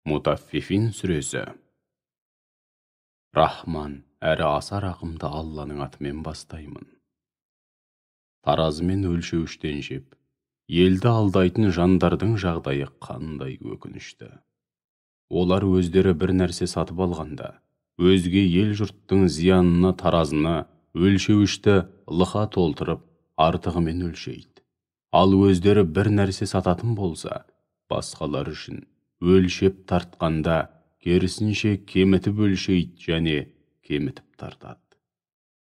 Mutaffifin сүресі. Рахман әрі аса рақымды Алланың атымен бастаймын. Таразымен өлшеуіштен жеп, елді алдайтын жандардың жағдайы қандай өкінішті. Олар өздері бір нәрсе сатып алғанда, өзге ел жұрттың зиянына таразыны, өлшеуішті лыға толтырып, артығымен өлшейді. Ал өздері бір нәрсе сататын болса, басқалар үшін өлшеп тартқанда, керісінше кемітіп өлшейді және кемітіп тартады.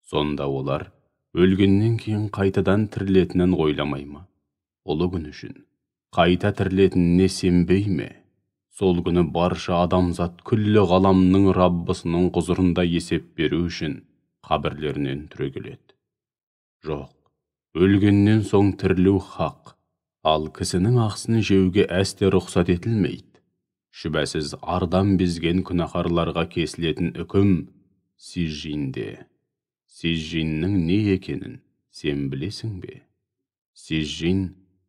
Сонда олар өлгеннен кейін қайтадан тірілетінін ойламай ма? Ұлы күн үшін қайта тірілетініне сенбей ме? Сол күні барша адамзат күллі ғаламның Раббысының құзырында есеп беру үшін қабірлерінен түрегеледі. Жоқ, өлгеннен соң тірілу хақ, ал кісінің ақысын жеуге әсте рұқсат етілмейді. Шүбәсіз ардан безген күнәһарларға кесілетін үкім сижжинде. Сижжиннің не екенін сен білесің бе? Сижжин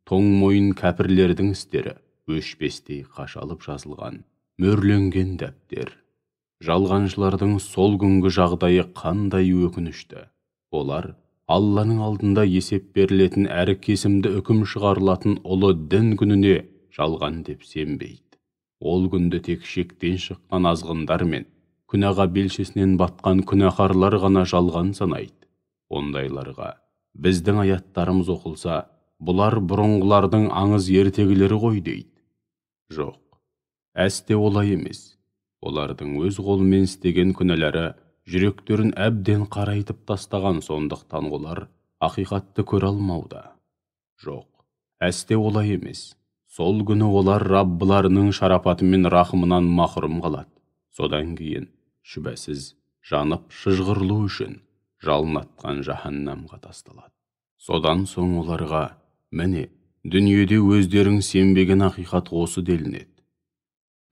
тоң мойын кәпірлердің істері өшпестей қашалып жазылған, мөрленген дәптер. Жалғаншылардың сол күнгі жағдайы қандай өкінішті. Олар Алланың алдында есеп берілетін әрі кесімді үкім шығарылатын ұлы дін күніне жалған деп сенбейді. Ол күнді тек шектен шыққан азғындар мен күнәға белшесінен батқан күнәһарлар ғана жалған санайды. Ондайларға біздің аяттарымыз оқылса, бұлар бұрынғылардың аңыз ертегілері ғой дейді. Жоқ, әсте олай емес. Олардың өз қолымен істеген күнәлері жүректерін әбден қарайтып тастаған, сондықтан олар ақиқатты көре алмауда. Жоқ, әсте олай емес. Сол күні олар Раббыларының шарапаты мен рахымынан махрұм қалады. Содан кейін, шүбәсіз, жанып шыжғырлу үшін жалынатқан жаһаннамға тасталады. Содан соң оларға, міне, дүниеде өздерің сенбеген ақиқат осы делінеді.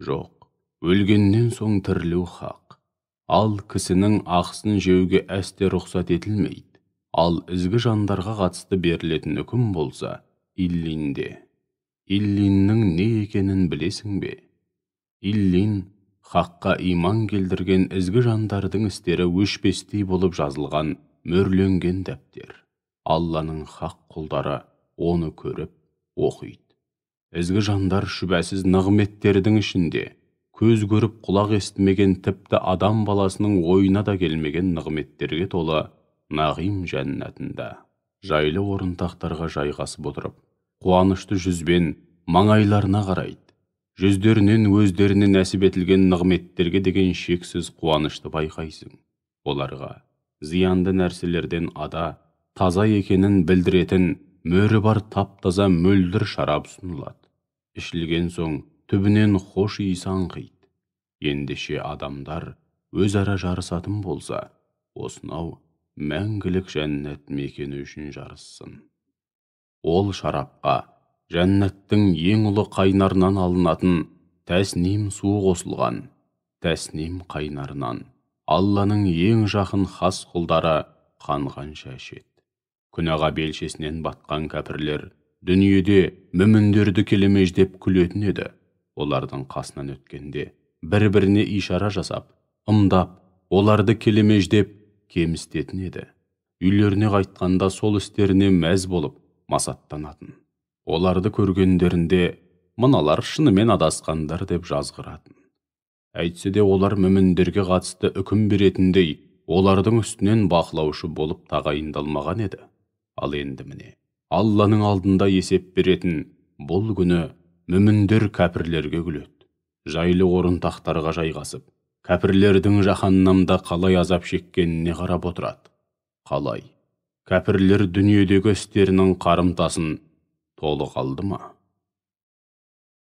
Жоқ, өлгеннен соң тірілу хақ, ал кісінің ақысын жеуге әсте рұқсат етілмейді. Ал ізгі жандарға қатысты берілетін үкім болса, иллинде. Иллиннің не екенін білесің бе? Иллин хаққа иман келдірген ізгі жандардың істері өшпестей болып жазылған мөрленген дәптер. Алланың хақ құлдары оны көріп, оқиды. Ізгі жандар шүбәсіз нығметтердің ішінде, көз көріп құлақ естімеген, тіпті адам баласының ойына да келмеген нығметтерге толы нағим жәннатында жайлы орынтақтарға жайғасып отырып, қуанышты жүзбен маңайларына қарайды. Жүздерінен өздеріне нәсіп етілген нығметтерге деген шексіз қуанышты байқайсың. Оларға зиянды нәрселерден ада, таза екенін білдіретін мөрі бар тап-таза мөлдір шарап ұсынылады. Ішілген соң түбінен хош иісі аңқиды. Ендеше адамдар өзара жарысатын болса, осынау мәңгілік жәннат мекені үшін жарыссын. Ол шарапқа жәннаттың ең ұлы қайнарынан алынатын тәсним суы қосылған. Тәсним қайнарынан Алланың ең жақын хас құлдары қанғанша ішеді. Күнәға белшесінен батқан кәпірлер дүниеде мүміндерді келемеждеп күлетін еді. Олардың қасынан өткенде бір-біріне ишара жасап, ымдап, оларды келемеждеп кемістетін еді. Үйлеріне қайтқанда сол істеріне мәз болып масаттанатын. Оларды көргендерінде мыналар шынымен адасқандар деп жазғыратын. Әйтсе де олар мүміндерге қатысты үкім беретіндей, олардың үстінен бақылаушы болып тағайындалмаған еді. Ал енді міне, Алланың алдында есеп беретін бұл күні мүміндер кәпірлерге күледі. Жайлы орынтақтарға жайғасып, кәпірлердің жаһаннамда қалай азап шеккеніне қарап отырады. Қалай? Кәпірлер дүниедегі істерінің қарымтасын толық алды ма?